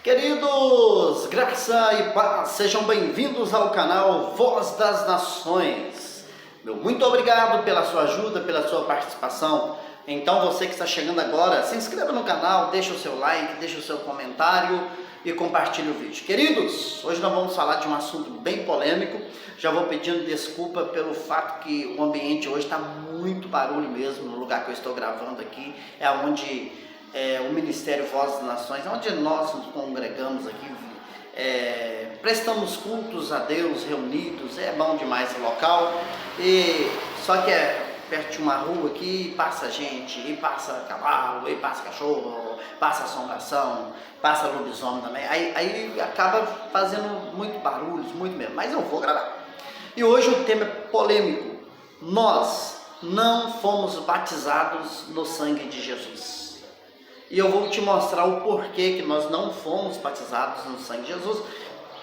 Queridos, graça e paz, sejam bem-vindos ao canal Voz das Nações. Meu muito obrigado pela sua ajuda, pela sua participação. Então você que está chegando agora, se inscreva no canal, deixa o seu like, deixa o seu comentário e compartilhe o vídeo. Queridos, hoje nós vamos falar de um assunto bem polêmico. Já vou pedindo desculpa pelo fato que o ambiente hoje está muito barulho mesmo. No lugar que eu estou gravando aqui é onde o Ministério Voz das Nações, onde nós nos congregamos aqui, prestamos cultos a Deus reunidos. É bom demais esse local, só que é perto de uma rua aqui, passa gente, e passa cavalo, e passa cachorro, passa assombração, passa lobisomem também, aí acaba fazendo muito barulho, muito mesmo, mas eu vou gravar. E hoje o tema é polêmico. Nós não fomos batizados no sangue de Jesus. E eu vou te mostrar o porquê que nós não fomos batizados no sangue de Jesus.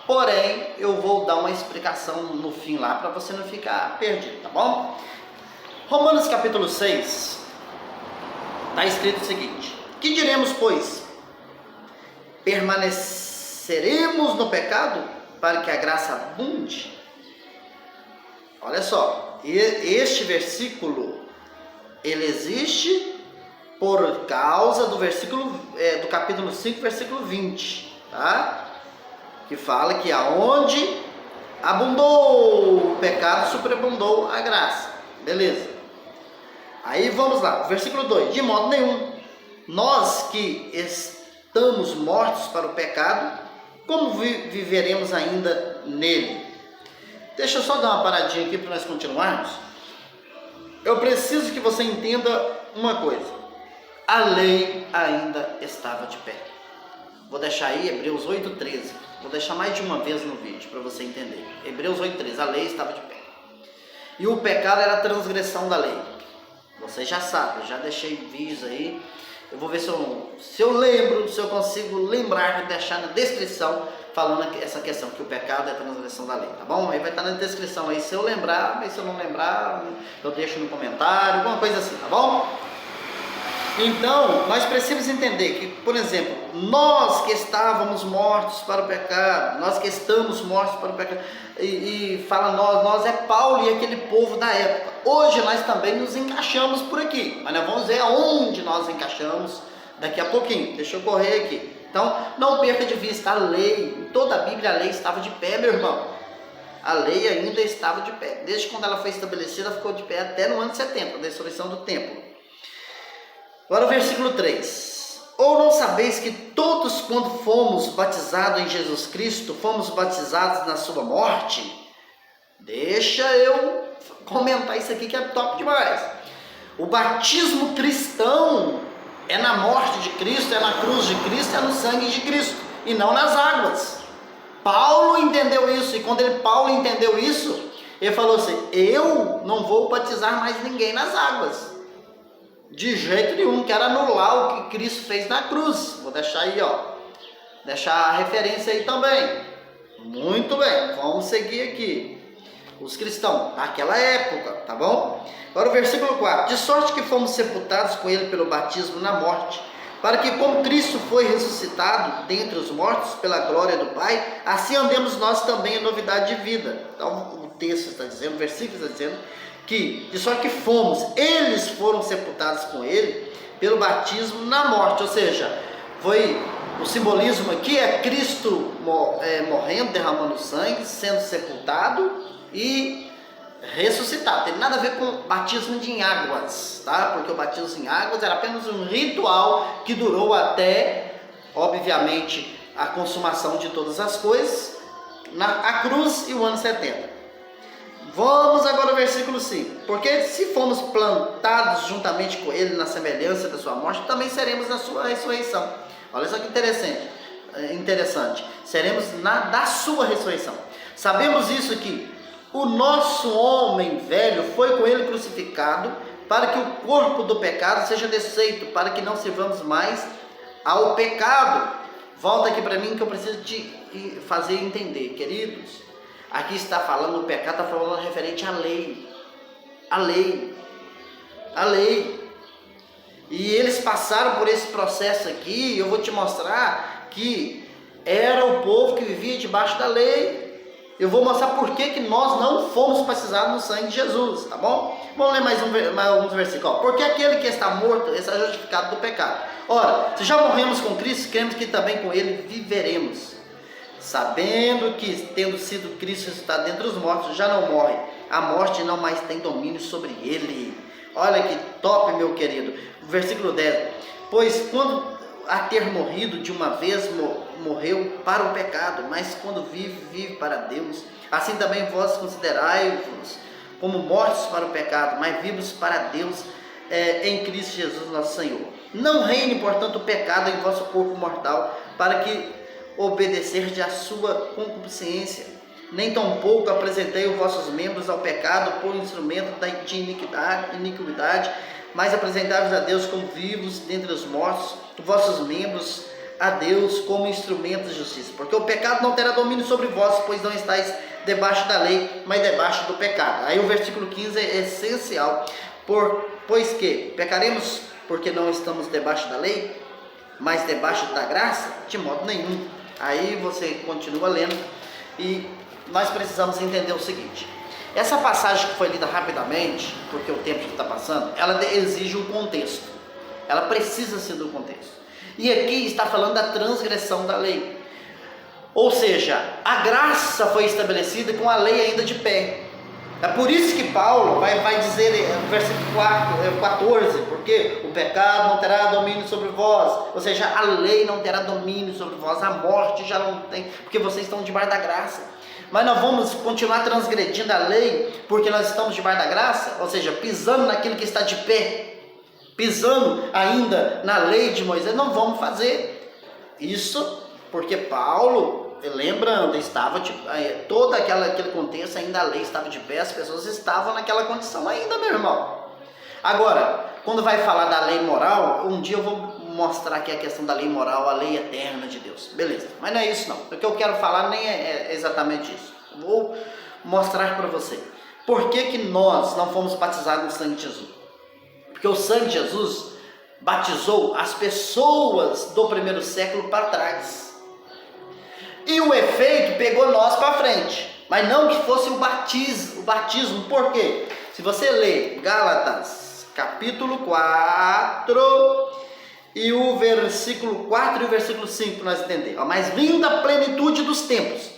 Porém, eu vou dar uma explicação no fim lá para você não ficar perdido, tá bom? Romanos capítulo 6, está escrito o seguinte: que diremos, pois? Permaneceremos no pecado para que a graça abunde? Olha só, este versículo, ele existe por causa do versículo, do capítulo 5, versículo 20, tá? Que fala que aonde abundou o pecado, superabundou a graça. Beleza. Aí vamos lá, versículo 2. De modo nenhum, nós que estamos mortos para o pecado, como viveremos ainda nele? Deixa eu só dar uma paradinha aqui para nós continuarmos. Eu preciso que você entenda uma coisa. A lei ainda estava de pé. Vou deixar aí Hebreus 8:13. Vou deixar mais de uma vez no vídeo para você entender. Hebreus 8:13. A lei estava de pé. E o pecado era a transgressão da lei. Você já sabe, eu já deixei vídeos aí. Eu vou ver se eu lembro, se eu consigo lembrar de deixar na descrição falando essa questão, que o pecado é a transgressão da lei, tá bom? Aí vai estar na descrição aí, se eu lembrar, mas se eu não lembrar, eu deixo no comentário, alguma coisa assim, tá bom? Então, nós precisamos entender que, por exemplo, nós que estávamos mortos para o pecado, nós que estamos mortos para o pecado, e fala nós é Paulo e aquele povo da época. Hoje nós também nos encaixamos por aqui, mas nós vamos ver aonde nós encaixamos daqui a pouquinho. Deixa eu correr aqui. Então, não perca de vista a lei. Em toda a Bíblia a lei estava de pé, meu irmão. A lei ainda estava de pé. Desde quando ela foi estabelecida, ela ficou de pé até no ano 70, a destruição do templo. Agora o versículo 3. Ou não sabeis que todos, quando fomos batizados em Jesus Cristo, fomos batizados na sua morte? Deixa eu comentar isso aqui que é top demais. O batismo cristão é na morte de Cristo, é na cruz de Cristo, é no sangue de Cristo, e não nas águas. Paulo entendeu isso, e quando Paulo entendeu isso, ele falou assim: eu não vou batizar mais ninguém nas águas. De jeito nenhum, quero anular o que Cristo fez na cruz. Vou deixar aí, ó. Deixar a referência aí também. Muito bem, vamos seguir aqui. Os cristãos daquela época, tá bom? Agora o versículo 4. De sorte que fomos sepultados com ele pelo batismo na morte, para que como Cristo foi ressuscitado dentre os mortos pela glória do Pai, assim andemos nós também em novidade de vida. Então o texto está dizendo, o versículo está dizendo que de sorte que eles foram sepultados com ele pelo batismo na morte, ou seja, foi o simbolismo aqui é Cristo morrendo, derramando sangue, sendo sepultado e ressuscitado. Tem nada a ver com batismo em águas, tá? Porque o batismo em águas era apenas um ritual que durou até, obviamente, a consumação de todas as coisas, a cruz e o ano 70. Vamos agora ao versículo 5. Porque se fomos plantados juntamente com ele na semelhança da sua morte, também seremos na sua ressurreição. Olha só que interessante. Seremos da sua ressurreição. Sabemos isso que o nosso homem velho foi com ele crucificado, para que o corpo do pecado seja desfeito, para que não sirvamos mais ao pecado. Volta aqui para mim que eu preciso te fazer entender, queridos. Aqui está falando o pecado, está falando referente à lei. A lei. A lei. E eles passaram por esse processo aqui. Eu vou te mostrar que era o povo que vivia debaixo da lei. Eu vou mostrar por que nós não fomos batizados no sangue de Jesus, tá bom? Vamos ler mais alguns versículos. Porque aquele que está morto está justificado do pecado. Ora, se já morremos com Cristo, cremos que também com Ele viveremos. Sabendo que, tendo sido Cristo ressuscitado dentre os mortos, já não morre. A morte não mais tem domínio sobre Ele. Olha que top, meu querido. Versículo 10. Pois quando a ter morrido de uma vez, morreu para o pecado, mas quando vive, vive para Deus. Assim também vós considerai-vos como mortos para o pecado, mas vivos para Deus em Cristo Jesus nosso Senhor. Não reine, portanto, o pecado em vosso corpo mortal, para que obedecerdes à sua concupiscência. Nem tampouco apresentei os vossos membros ao pecado por instrumento de iniquidade, mas apresentai-vos a Deus como vivos dentre os mortos, vossos membros a Deus como instrumentos de justiça. Porque o pecado não terá domínio sobre vós, pois não estáis debaixo da lei, mas debaixo do pecado. Aí o versículo 15 é essencial. Pois que pecaremos porque não estamos debaixo da lei, mas debaixo da graça? De modo nenhum. Aí você continua lendo e nós precisamos entender o seguinte. Essa passagem que foi lida rapidamente, porque o tempo está passando, ela exige um contexto. Ela precisa ser do contexto. E aqui está falando da transgressão da lei. Ou seja, a graça foi estabelecida com a lei ainda de pé. É por isso que Paulo vai dizer no versículo 14, porque o pecado não terá domínio sobre vós. Ou seja, a lei não terá domínio sobre vós, a morte já não tem, porque vocês estão debaixo da graça. Mas nós vamos continuar transgredindo a lei porque nós estamos debaixo da graça, ou seja, pisando naquilo que está de pé, pisando ainda na lei de Moisés. Não vamos fazer isso porque Paulo, lembrando, estava todo aquele contexto, ainda a lei estava de pé, as pessoas estavam naquela condição ainda, meu irmão. Agora, quando vai falar da lei moral, um dia eu vou mostrar aqui a questão da lei moral, a lei eterna de Deus, beleza, mas não é isso não, o que eu quero falar nem é exatamente isso. Vou mostrar para você por que nós não fomos batizados no sangue de Jesus. Porque o sangue de Jesus batizou as pessoas do primeiro século para trás, e o efeito pegou nós para frente, mas não que fosse o batismo. Por quê? Se você ler Gálatas capítulo 4 e o versículo 4 e o versículo 5, nós entendemos. Mas vindo a plenitude dos tempos,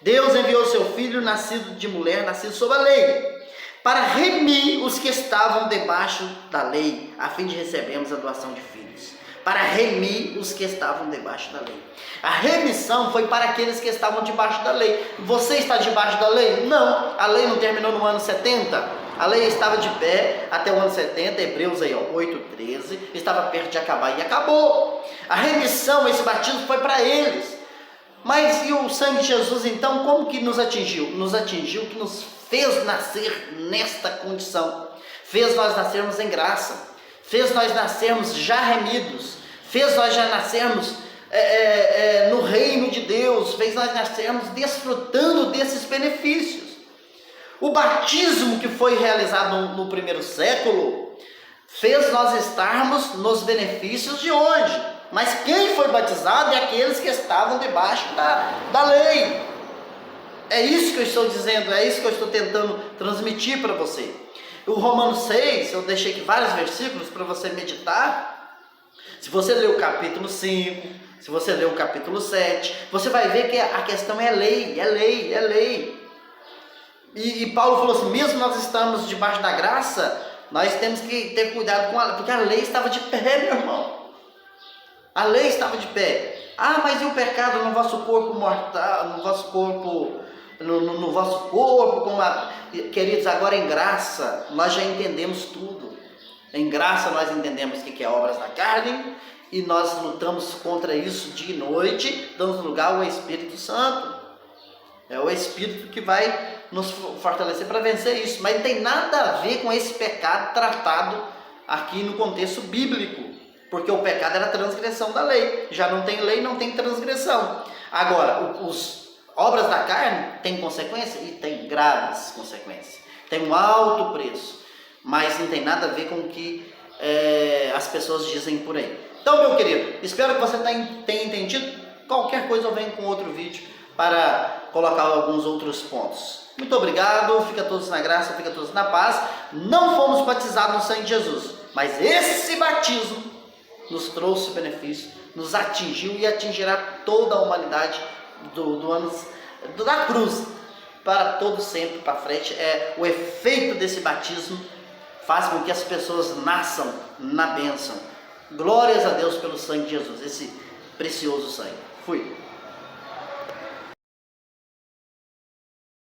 Deus enviou seu Filho, nascido de mulher, nascido sob a lei, para remir os que estavam debaixo da lei, a fim de recebermos a doação de filhos. Para remir os que estavam debaixo da lei. A remissão foi para aqueles que estavam debaixo da lei. Você está debaixo da lei? Não, a lei não terminou no ano 70. A lei estava de pé até o ano 70, Hebreus aí, 8:13, estava perto de acabar e acabou. A remissão, esse batismo foi para eles. Mas e o sangue de Jesus então, como que nos atingiu? Nos atingiu que nos fez nascer nesta condição, fez nós nascermos em graça, fez nós nascermos já remidos, fez nós já nascermos no reino de Deus, fez nós nascermos desfrutando desses benefícios. O batismo que foi realizado no primeiro século fez nós estarmos nos benefícios de hoje. Mas quem foi batizado é aqueles que estavam debaixo da lei. É isso que eu estou dizendo, é isso que eu estou tentando transmitir para você. O Romanos 6, eu deixei aqui vários versículos para você meditar. Se você ler o capítulo 5, se você ler o capítulo 7, você vai ver que a questão é lei, é lei, é lei. E Paulo falou assim, mesmo nós estamos debaixo da graça, nós temos que ter cuidado com ela, porque a lei estava de pé, meu irmão. A lei estava de pé. Ah, mas e o pecado no vosso corpo mortal, no vosso corpo, no vosso corpo, queridos, agora em graça, nós já entendemos tudo. Em graça nós entendemos o que é obras da carne, e nós lutamos contra isso dia e noite, damos lugar ao Espírito Santo. É o Espírito que vai nos fortalecer para vencer isso, mas não tem nada a ver com esse pecado tratado aqui no contexto bíblico, porque o pecado era a transgressão da lei, já não tem lei, não tem transgressão. Agora, obras da carne têm consequência e tem graves consequências, tem um alto preço, mas não tem nada a ver com o que as pessoas dizem por aí. Então, meu querido, espero que você tenha entendido Qualquer coisa eu venho com outro vídeo para colocar alguns outros pontos. Muito obrigado, fica todos na graça, fica todos na paz. Não fomos batizados no sangue de Jesus, mas esse batismo nos trouxe benefício, nos atingiu e atingirá toda a humanidade da cruz para todo sempre para frente. O efeito desse batismo faz com que as pessoas nasçam na bênção. Glórias a Deus pelo sangue de Jesus, esse precioso sangue. Fui.